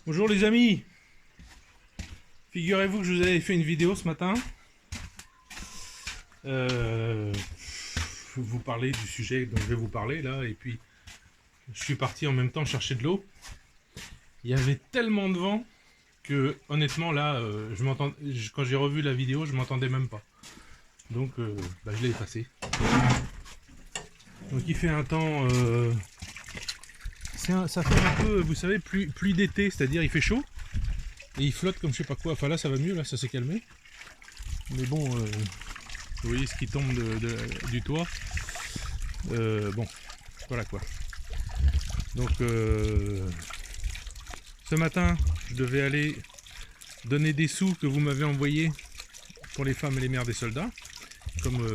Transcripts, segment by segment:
Bonjour les amis. Figurez-vous que je vous avais fait une vidéo ce matin. Vous parler du sujet dont je vais vous parler là, et puis je suis parti en même temps chercher de l'eau. Il y avait tellement de vent que honnêtement là, quand j'ai revu la vidéo, je m'entendais même pas. Donc je l'ai effacé. Donc il fait un temps, ça fait un peu, vous savez, pluie d'été, c'est-à-dire il fait chaud. Et il flotte comme je sais pas quoi. Enfin là ça va mieux, là ça s'est calmé. Mais bon, vous voyez ce qui tombe du toit. Bon, voilà quoi. Donc ce matin, je devais aller donner des sous que vous m'avez envoyés pour les femmes et les mères des soldats, comme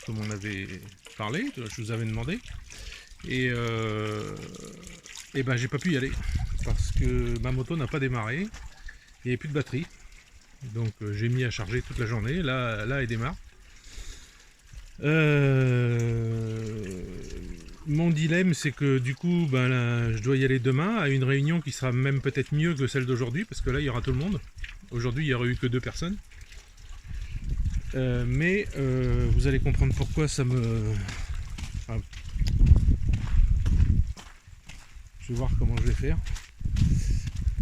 on avait parlé, je vous avais demandé. Et ben j'ai pas pu y aller parce que ma moto n'a pas démarré. Il n'y avait plus de batterie. Donc j'ai mis à charger toute la journée. Là elle démarre. Mon dilemme, c'est que du coup, là, je dois y aller demain à une réunion qui sera même peut-être mieux que celle d'aujourd'hui, parce que là, il y aura tout le monde. Aujourd'hui, il n'y aurait eu que 2 personnes. Mais vous allez comprendre pourquoi ça me... Enfin, je vais voir comment je vais faire.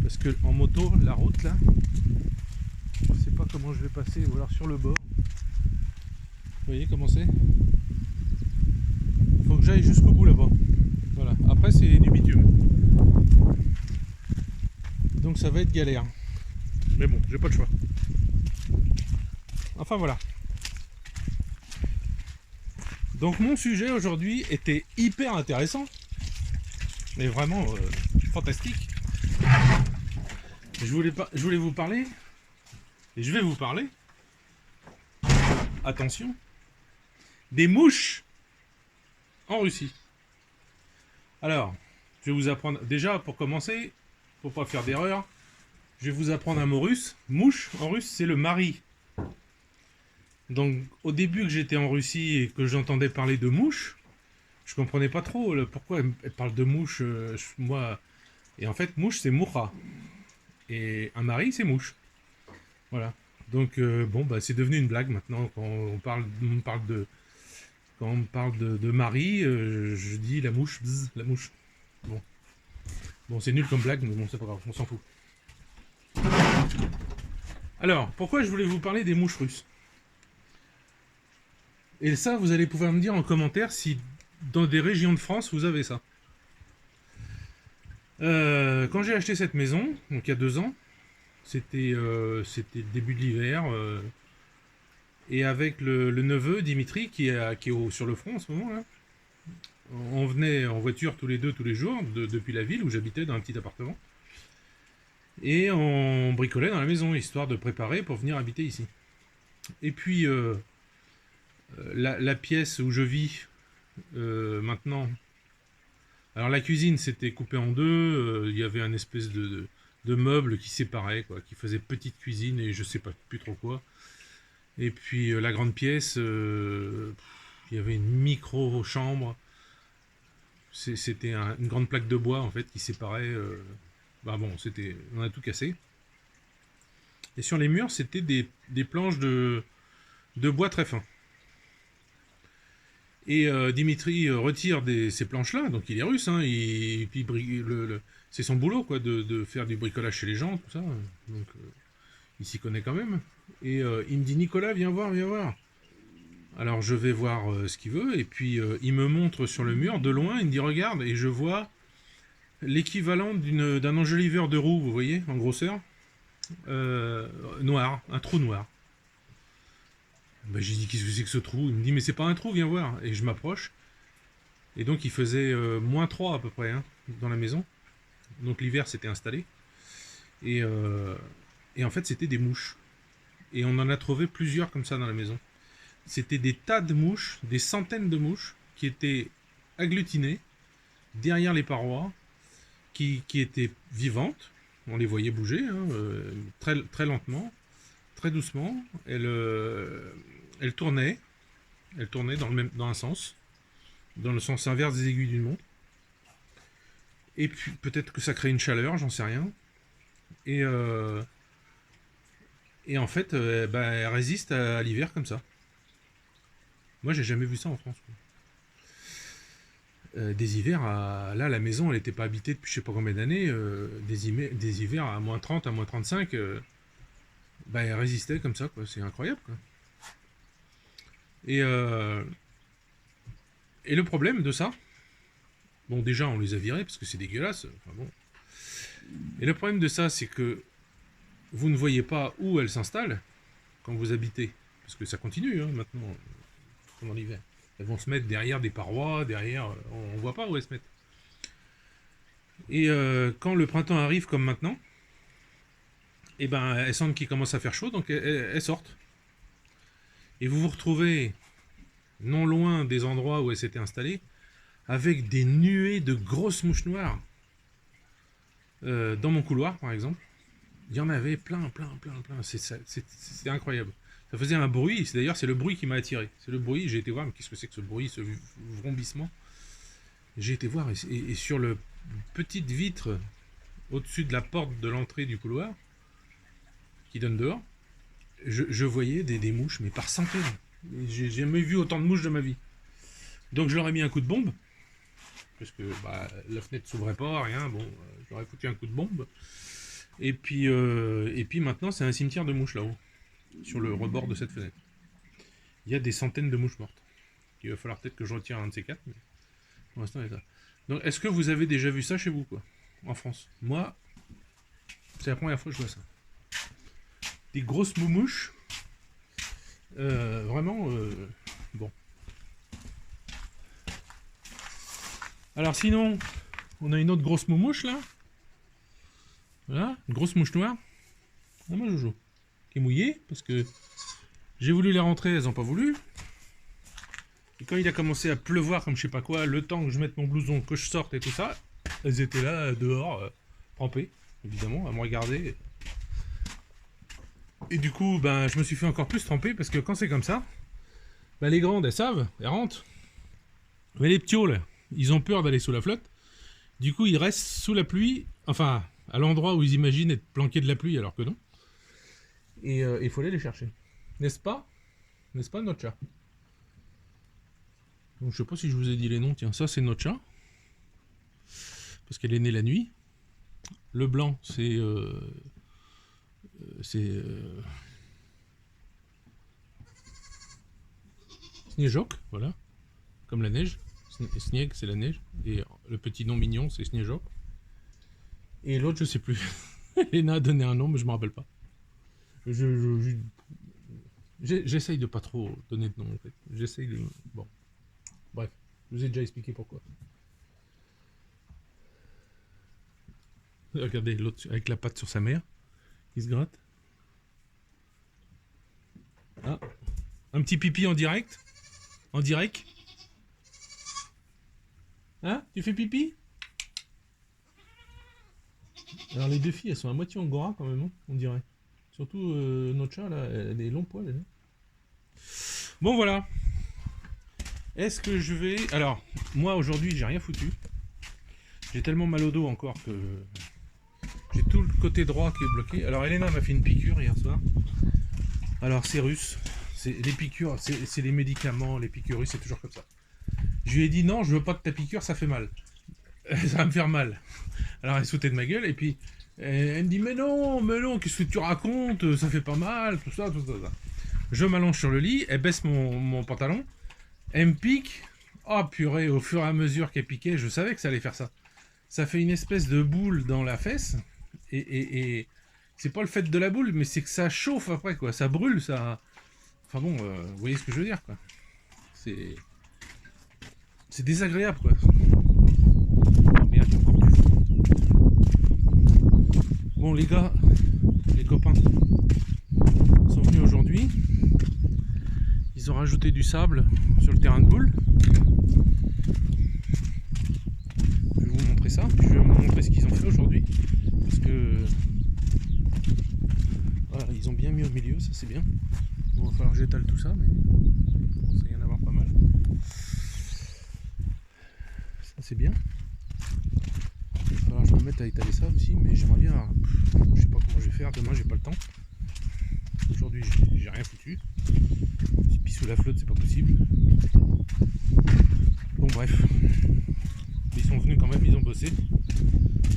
Parce que en moto, la route là, je sais pas comment je vais passer, ou alors sur le bord. Vous voyez comment c'est? Faut que j'aille jusqu'au bout là-bas. Voilà. Après c'est du bitume. Donc ça va être galère. Mais bon, j'ai pas le choix. Enfin voilà. Donc mon sujet aujourd'hui était hyper intéressant. Mais vraiment fantastique. Je voulais vous parler. Et je vais vous parler. Attention. Des mouches en Russie. Alors, je vais vous apprendre, déjà pour commencer, pour pas faire d'erreur, je vais vous apprendre un mot russe. Mouche en russe, c'est le mari. Donc, au début que j'étais en Russie et que j'entendais parler de mouches, je comprenais pas trop pourquoi elle parle de mouche, moi. Et en fait, mouche c'est moucha. Et un mari c'est mouche. Voilà. Donc, c'est devenu une blague maintenant quand quand on parle de mari, je dis la mouche, bzz, la mouche. Bon, c'est nul comme blague, mais bon, c'est pas grave, on s'en fout. Alors, pourquoi je voulais vous parler des mouches russes? Et ça, vous allez pouvoir me dire en commentaire si dans des régions de France, vous avez ça. Quand j'ai acheté cette maison, donc il y a 2 ans, c'était le début de l'hiver, et avec le neveu, Dimitri, qui est sur le front en ce moment, là, on venait en voiture tous les deux, tous les jours, depuis la ville où j'habitais dans un petit appartement. Et on bricolait dans la maison, histoire de préparer pour venir habiter ici. Et puis, la pièce où je vis maintenant... Alors la cuisine s'était coupée en deux, il y avait un espèce de meuble qui séparait, quoi, qui faisait petite cuisine et je sais pas plus trop quoi. Et puis la grande pièce, il y avait une micro-chambre. C'était une grande plaque de bois en fait qui séparait. On a tout cassé. Et sur les murs, c'était des planches de bois très fin. Et Dimitri retire ces planches-là, donc il est russe, hein, c'est son boulot quoi, de faire du bricolage chez les gens, tout ça. Donc il s'y connaît quand même. Et il me dit Nicolas, viens voir, viens voir. Alors je vais voir ce qu'il veut, et puis il me montre sur le mur, de loin, il me dit regarde, et je vois l'équivalent d'un enjoliveur de roue, vous voyez, en grosseur, noir, un trou noir. J'ai dit qu'est-ce que c'est que ce trou? Il me dit mais c'est pas un trou, viens voir. Et je m'approche, et donc il faisait -3 à peu près, hein, dans la maison. Donc l'hiver s'était installé, et en fait c'était des mouches. Et on en a trouvé plusieurs comme ça dans la maison. C'était des tas de mouches, des centaines de mouches, qui étaient agglutinées derrière les parois, qui étaient vivantes. On les voyait bouger, hein, très, très lentement, très doucement. Elles tournaient dans un sens, dans le sens inverse des aiguilles d'une montre. Et puis peut-être que ça crée une chaleur, j'en sais rien. Et, euh, et en fait, bah, elle résiste à l'hiver comme ça. Moi, j'ai jamais vu ça en France, quoi. Des hivers, là, la maison, elle n'était pas habitée depuis je sais pas combien d'années. Des hivers à moins 30, à moins 35, bah, elle résistait comme ça, quoi. C'est incroyable, quoi. Et, euh, et le problème de ça, bon, déjà, on les a virés parce que c'est dégueulasse. Enfin, bon. Et le problème de ça, c'est que vous ne voyez pas où elles s'installent quand vous habitez. Parce que ça continue, hein, maintenant, pendant l'hiver. Elles vont se mettre derrière des parois, derrière... on voit pas où elles se mettent. Et quand le printemps arrive comme maintenant, et ben elles sentent qu'il commence à faire chaud, donc elles sortent. Et vous vous retrouvez non loin des endroits où elles s'étaient installées, avec des nuées de grosses mouches noires. Dans mon couloir, par exemple, il y en avait plein. C'est incroyable. Ça faisait un bruit, d'ailleurs c'est le bruit qui m'a attiré. C'est le bruit, j'ai été voir, mais qu'est-ce que c'est que ce bruit, ce vrombissement. J'ai été voir, et sur le petite vitre au-dessus de la porte de l'entrée du couloir, qui donne dehors, je voyais des mouches, mais par centaines. J'ai jamais vu autant de mouches de ma vie. Donc je leur ai mis un coup de bombe, parce que bah, la fenêtre s'ouvrait pas, rien, bon, je leur ai foutu un coup de bombe. Et puis maintenant c'est un cimetière de mouches là-haut, sur le rebord de cette fenêtre. Il y a des centaines de mouches mortes. Il va falloir peut-être que je retire un de ces quatre, mais pour l'instant il y a ça. Donc est-ce que vous avez déjà vu ça chez vous, quoi, en France? Moi, c'est la première fois que je vois ça. Des grosses moumouches. Vraiment, bon. Alors sinon, on a une autre grosse moumouche là. Voilà, une grosse mouche noire. Ah, moi Jojo. Qui est mouillée, parce que j'ai voulu les rentrer, elles n'ont pas voulu. Et quand il a commencé à pleuvoir comme je sais pas quoi, le temps que je mette mon blouson, que je sorte et tout ça, elles étaient là, dehors, trempées, évidemment, à me regarder. Et du coup, ben, je me suis fait encore plus tremper, parce que quand c'est comme ça, ben, les grandes, elles savent, elles rentrent. Mais les petits, là, ils ont peur d'aller sous la flotte. Du coup, ils restent sous la pluie, enfin, à l'endroit où ils imaginent être planqués de la pluie, alors que non. Et il faut aller les chercher. N'est-ce pas? N'est-ce pas, notre chat? Donc, je sais pas si je vous ai dit les noms. Tiens, ça, c'est notre chat. Parce qu'elle est née la nuit. Le blanc, c'est... Snieżok, voilà. Comme la neige. Snieg, c'est la neige. Et le petit nom mignon, c'est Snieżok. Et l'autre, je sais plus. Elena a donné un nom, mais je me rappelle pas. J'essaye de pas trop donner de nom, en fait. J'essaye de... Bon. Bref, je vous ai déjà expliqué pourquoi. Regardez l'autre avec la patte sur sa mère. Il se gratte. Ah. Un petit pipi en direct. En direct. Hein? Tu fais pipi? Alors les deux filles, elles sont à moitié angora quand même, hein, on dirait. Surtout notre chat, là, elle a des longs poils. Là. Bon, voilà. Est-ce que je vais... Alors, moi, aujourd'hui, j'ai rien foutu. J'ai tellement mal au dos encore que... J'ai tout le côté droit qui est bloqué. Alors, Elena m'a fait une piqûre hier soir. Alors, c'est russe. Les piqûres, c'est les médicaments, les piqûres russes, c'est toujours comme ça. Je lui ai dit, non, je veux pas de ta piqûre, ça fait mal. Ça va me faire mal. Alors, elle sautait de ma gueule, et puis... Elle me dit, mais non, qu'est-ce que tu racontes? Ça fait pas mal, tout ça. Je m'allonge sur le lit, elle baisse mon pantalon, elle me pique. Oh purée, au fur et à mesure qu'elle piquait, je savais que ça allait faire ça. Ça fait une espèce de boule dans la fesse, et c'est pas le fait de la boule, mais c'est que ça chauffe après, quoi. Ça brûle, ça... Enfin bon, vous voyez ce que je veux dire, quoi. C'est désagréable, quoi. Merde, encore du fou. Bon, les gars, les copains sont venus aujourd'hui. Ils ont rajouté du sable sur le terrain de boule. Je vais vous montrer ça. Je vais vous montrer ce qu'ils ont fait aujourd'hui. Parce que... Voilà, ils ont bien mis au milieu, ça c'est bien. Bon, il va falloir que j'étale tout ça, mais il commence à y en avoir pas mal. Ça c'est bien. Il va falloir Alors je vais me mettre à étaler ça aussi, mais j'aimerais bien. Je sais pas comment je vais faire. Demain j'ai pas le temps. Aujourd'hui j'ai rien foutu. Puis sous la flotte c'est pas possible. Bon bref. Ils sont venus quand même, ils ont bossé.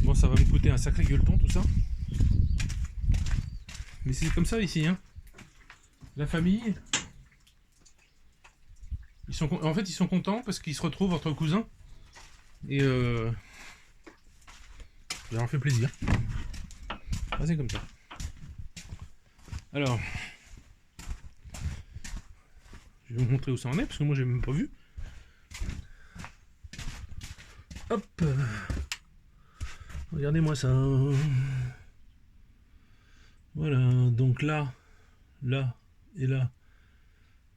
Bon ça va me coûter un sacré gueuleton tout ça. Mais c'est comme ça ici, hein. La famille. En fait ils sont contents parce qu'ils se retrouvent entre cousins. Et ça leur fait plaisir. Ah, c'est comme ça. Alors, je vais vous montrer où ça en est, parce que moi j'ai même pas vu. Hop. Regardez-moi ça. Voilà, donc là, là et là,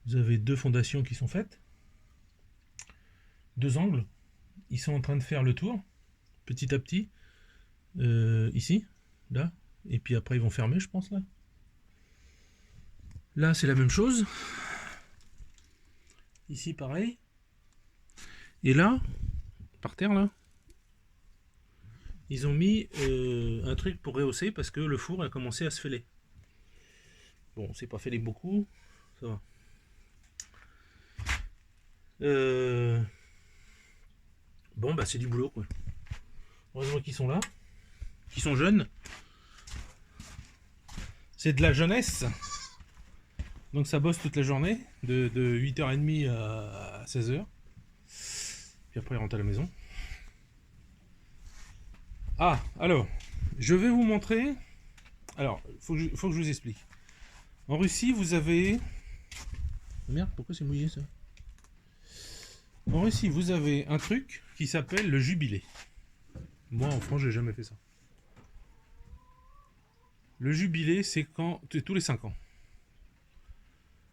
vous avez deux fondations qui sont faites. Deux angles. Ils sont en train de faire le tour, petit à petit. Ici, là. Et puis après ils vont fermer, je pense, là. Là, c'est la même chose. Ici, pareil. Et là, par terre, là, ils ont mis un truc pour rehausser parce que le four a commencé à se fêler. Bon, c'est pas fêlé beaucoup, ça va. Bon, bah c'est du boulot, quoi. Heureusement qu'ils sont là, qu'ils sont jeunes. C'est de la jeunesse. Donc ça bosse toute la journée, de 8h30 à 16h. Puis après ils rentrent à la maison. Ah, alors, je vais vous montrer. Alors, faut que je vous explique. En Russie, vous avez... Merde, pourquoi c'est mouillé ça? En Russie, vous avez un truc qui s'appelle le jubilé. Moi, en France, j'ai jamais fait ça. Le jubilé, c'est quand... tous les 5 ans.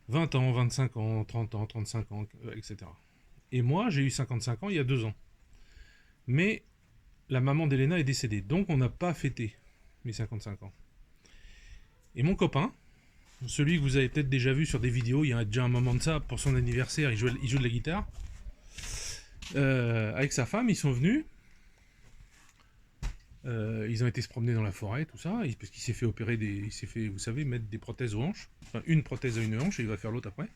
20 ans, 25 ans, 30 ans, 35 ans, etc. Et moi, j'ai eu 55 ans il y a 2 ans. Mais la maman d'Elena est décédée, donc on n'a pas fêté mes 55 ans. Et mon copain, celui que vous avez peut-être déjà vu sur des vidéos, il y a déjà un moment de ça, pour son anniversaire, il joue de la guitare. Avec sa femme, ils sont venus. Ils ont été se promener dans la forêt, tout ça, parce qu'il s'est fait opérer il s'est fait, vous savez, mettre des prothèses aux hanches. Enfin, une prothèse à une hanche, et il va faire l'autre après.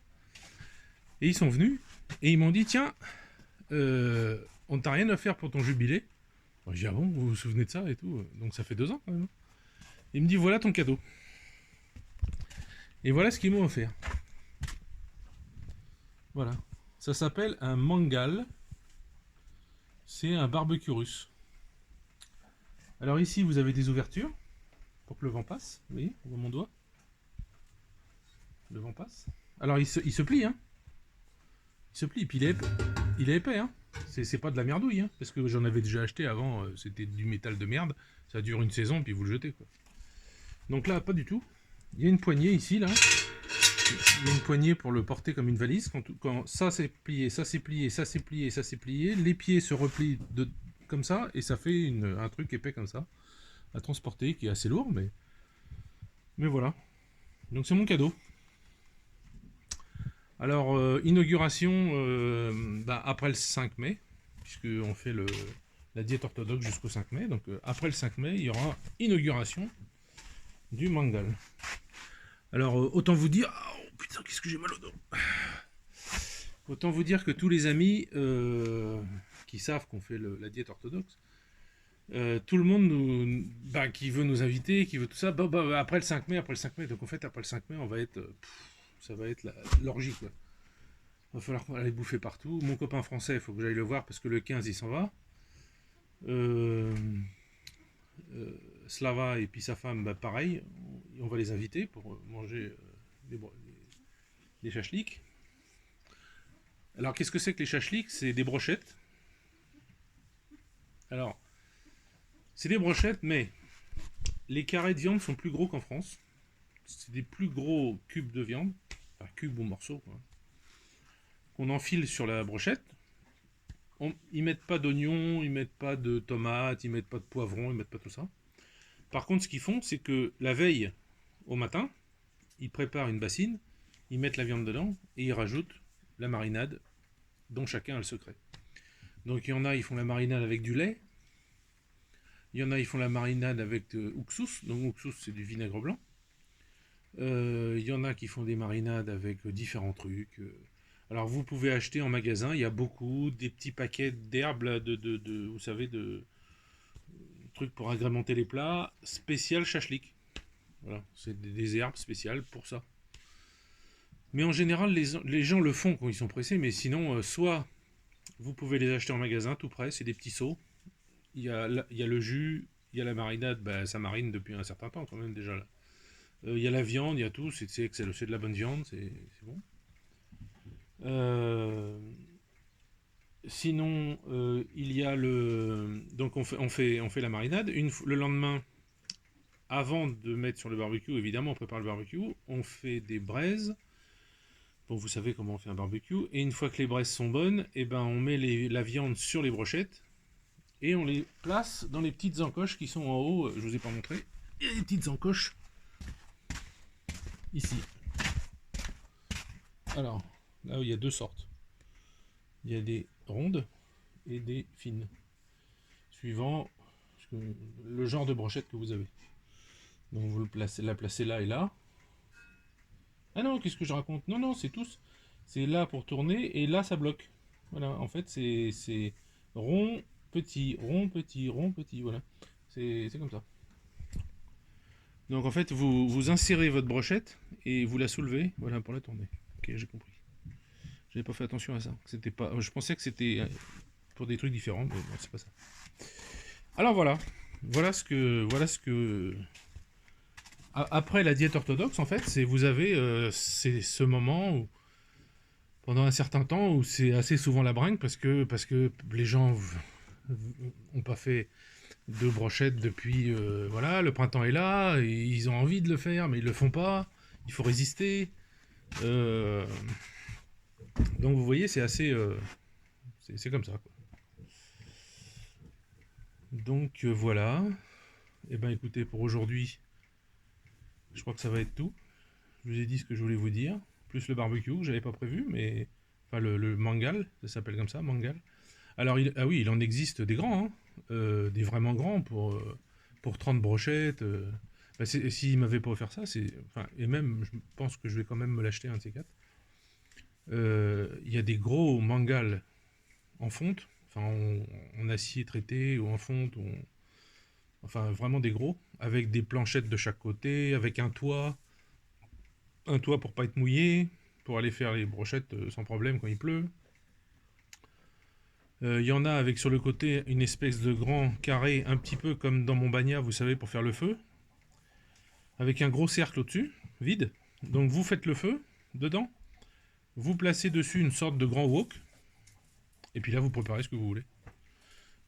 Et ils sont venus, et ils m'ont dit, tiens, on t'a rien à faire pour ton jubilé. J'ai dit, ah bon, vous vous souvenez de ça et tout. Donc ça fait 2 ans quand même. Il me dit, voilà ton cadeau. Et voilà ce qu'ils m'ont offert. Voilà. Ça s'appelle un mangal. C'est un barbecue russe. Alors ici, vous avez des ouvertures pour que le vent passe. Vous voyez, on voit mon doigt. Le vent passe. Alors il se plie, hein. Il se plie, puis il est épais, hein. C'est pas de la merdouille, hein, parce que j'en avais déjà acheté avant, c'était du métal de merde. Ça dure une saison, puis vous le jetez, quoi. Donc là, pas du tout. Il y a une poignée ici, là. Il y a une poignée pour le porter comme une valise. Quand ça c'est plié, ça c'est plié, ça c'est plié, ça c'est plié, les pieds se replient comme ça, et ça fait un truc épais comme ça, à transporter, qui est assez lourd, mais voilà. Donc c'est mon cadeau. Alors, inauguration après le 5 mai, puisqu'on fait la diète orthodoxe jusqu'au 5 mai. Donc après le 5 mai, il y aura inauguration du mangal. Alors, autant vous dire... Oh putain, qu'est-ce que j'ai mal au dos. Autant vous dire que tous les amis qui savent qu'on fait la diète orthodoxe, tout le monde qui veut nous inviter, qui veut tout ça, après le 5 mai, donc en fait, après le 5 mai, on va être... ça va être l'orgie, quoi. Il va falloir aller bouffer partout. Mon copain français, il faut que j'aille le voir parce que le 15, il s'en va. Slava et puis sa femme, pareil. On va les inviter pour manger des chachliks. Alors, qu'est-ce que c'est que les chachliks? C'est des brochettes. Alors, c'est des brochettes, mais les carrés de viande sont plus gros qu'en France. C'est des plus gros cubes de viande, enfin cubes ou morceaux, quoi, qu'on enfile sur la brochette. Ils mettent pas d'oignons, ils mettent pas de tomates, ils mettent pas de poivrons, ils mettent pas tout ça. Par contre, ce qu'ils font, c'est que la veille, au matin, ils préparent une bassine, ils mettent la viande dedans et ils rajoutent la marinade dont chacun a le secret. Donc il y en a, ils font la marinade avec du lait. Il y en a, ils font la marinade avec уксус. Donc уксус, c'est du vinaigre blanc. Il y en a qui font des marinades avec différents trucs. Alors vous pouvez acheter en magasin, il y a beaucoup des petits paquets d'herbes, vous savez, de trucs pour agrémenter les plats, spécial chachlik. Voilà, c'est des herbes spéciales pour ça. Mais en général, les gens le font quand ils sont pressés, mais sinon, soit vous pouvez les acheter en magasin tout près, c'est des petits seaux. Il y a le jus, il y a la marinade, bah, ça marine depuis un certain temps quand même déjà là. Il y a la viande, il y a tout, c'est de la bonne viande, c'est bon. Euh, Sinon, il y a le. Donc on fait la marinade. Le lendemain, avant de mettre sur le barbecue, évidemment, on prépare le barbecue. On fait des braises. Bon, vous savez comment on fait un barbecue. Et une fois que les braises sont bonnes, eh ben, on met la viande sur les brochettes et on les place dans les petites encoches qui sont en haut. Je vous ai pas montré. Il y a des petites encoches ici. Alors, là, il y a deux sortes. Il y a des rondes et des fines, suivant le genre de brochette que vous avez. Donc vous la placez là et là. Ah non, qu'est-ce que je raconte? Non, non, c'est tous. C'est là pour tourner et là ça bloque. Voilà, en fait c'est rond, petit, rond, petit, rond, petit. Voilà, c'est comme ça. Donc en fait vous insérez votre brochette et vous la soulevez, voilà, pour la tourner. Ok, j'ai compris. J'avais pas fait attention à ça. C'était pas. Je pensais que c'était pour des trucs différents, mais non, c'est pas ça. Alors voilà, voilà ce que. Après la diète orthodoxe, en fait, c'est vous avez c'est ce moment où pendant un certain temps où c'est assez souvent la bringue parce que les gens ont pas fait de brochettes depuis voilà, le printemps est là et ils ont envie de le faire mais ils le font pas. Il faut résister. Euh, donc vous voyez, c'est assez c'est comme ça quoi. Donc voilà. Et ben écoutez, pour aujourd'hui, je crois que ça va être tout. Je vous ai dit ce que je voulais vous dire, plus le barbecue que j'avais pas prévu, mais enfin le mangal, ça s'appelle comme ça, mangal. Alors ah oui, il en existe des grands, hein, des vraiment grands pour 30 brochettes. Bah, s'il m'avait pas offert ça, c'est enfin et même je pense que je vais quand même me l'acheter un de ces quatre. Il y a des gros mangals en fonte, enfin en acier traité ou en fonte, enfin vraiment des gros, avec des planchettes de chaque côté, avec un toit pour pas être mouillé, pour aller faire les brochettes sans problème quand il pleut. Il y en a avec sur le côté une espèce de grand carré, un petit peu comme dans mon bagnat, vous savez, pour faire le feu, avec un gros cercle au-dessus, vide. Donc vous faites le feu dedans, vous placez dessus une sorte de grand wok, et puis là vous préparez ce que vous voulez.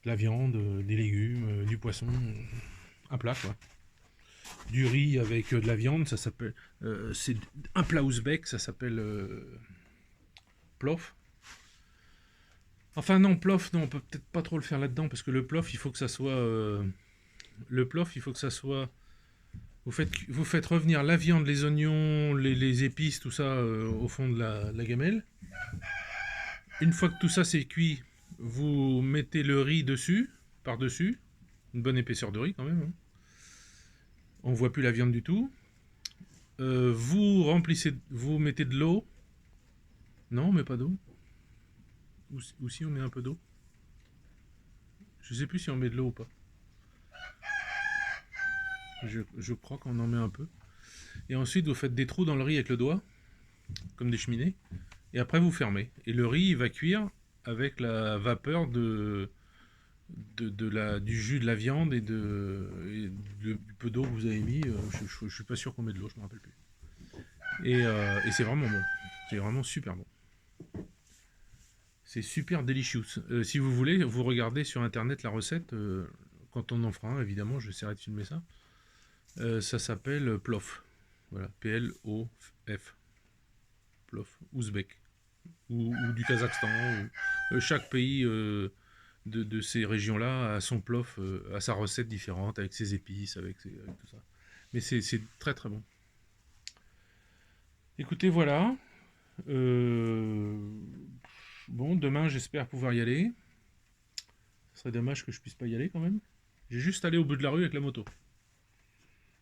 De la viande, des légumes, du poisson, un plat quoi. Du riz avec de la viande, ça s'appelle. C'est un plat ouzbek, ça s'appelle plof. Enfin non, plof, non, on peut peut-être pas trop le faire là-dedans parce que le plof, il faut que ça soit. Le plof, il faut que ça soit. Vous faites revenir la viande, les oignons, les épices, tout ça au fond de la gamelle. Une fois que tout ça c'est cuit, vous mettez le riz dessus, par-dessus. Une bonne épaisseur de riz quand même. Hein. On voit plus la viande du tout. Vous remplissez, vous mettez de l'eau. Non, on met pas d'eau. Ou si on met un peu d'eau. Je sais plus si on met de l'eau ou pas. Je crois qu'on en met un peu. Et ensuite, vous faites des trous dans le riz avec le doigt, comme des cheminées. Et après, vous fermez. Et le riz, il va cuire avec la vapeur du jus de la viande et du peu d'eau que vous avez mis. Je suis pas sûr qu'on met de l'eau, je me rappelle plus. Et c'est vraiment bon. C'est vraiment super bon. C'est super delicious. Si vous voulez, vous regardez sur internet la recette. Quand on en fera un, évidemment, j'essaierai de filmer ça. Ça s'appelle plof. Voilà, P-L-O-F. Plof, ouzbek. Ou du Kazakhstan. Chaque pays de ces régions-là a son plof, a sa recette différente, avec ses épices, avec tout ça. Mais c'est très très bon. Écoutez, voilà. Bon, demain, j'espère pouvoir y aller. Ce serait dommage que je puisse pas y aller quand même. J'ai juste allé au bout de la rue avec la moto.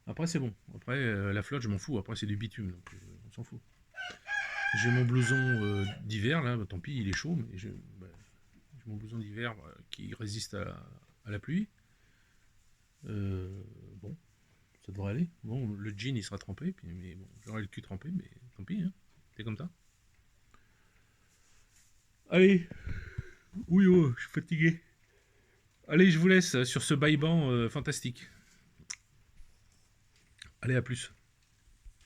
Après, c'est bon. Après, la flotte, je m'en fous. Après, c'est du bitume, donc on s'en fout. J'ai mon blouson d'hiver, là, bah, tant pis, il est chaud, mais j'ai mon blouson d'hiver qui résiste à la pluie. Bon, ça devrait aller. Bon, le jean, il sera trempé, puis, mais bon, j'aurai le cul trempé, mais tant pis, hein. C'est comme ça. Allez, oui, oh, je suis fatigué. Allez, je vous laisse sur ce baillement fantastique. Allez, à plus.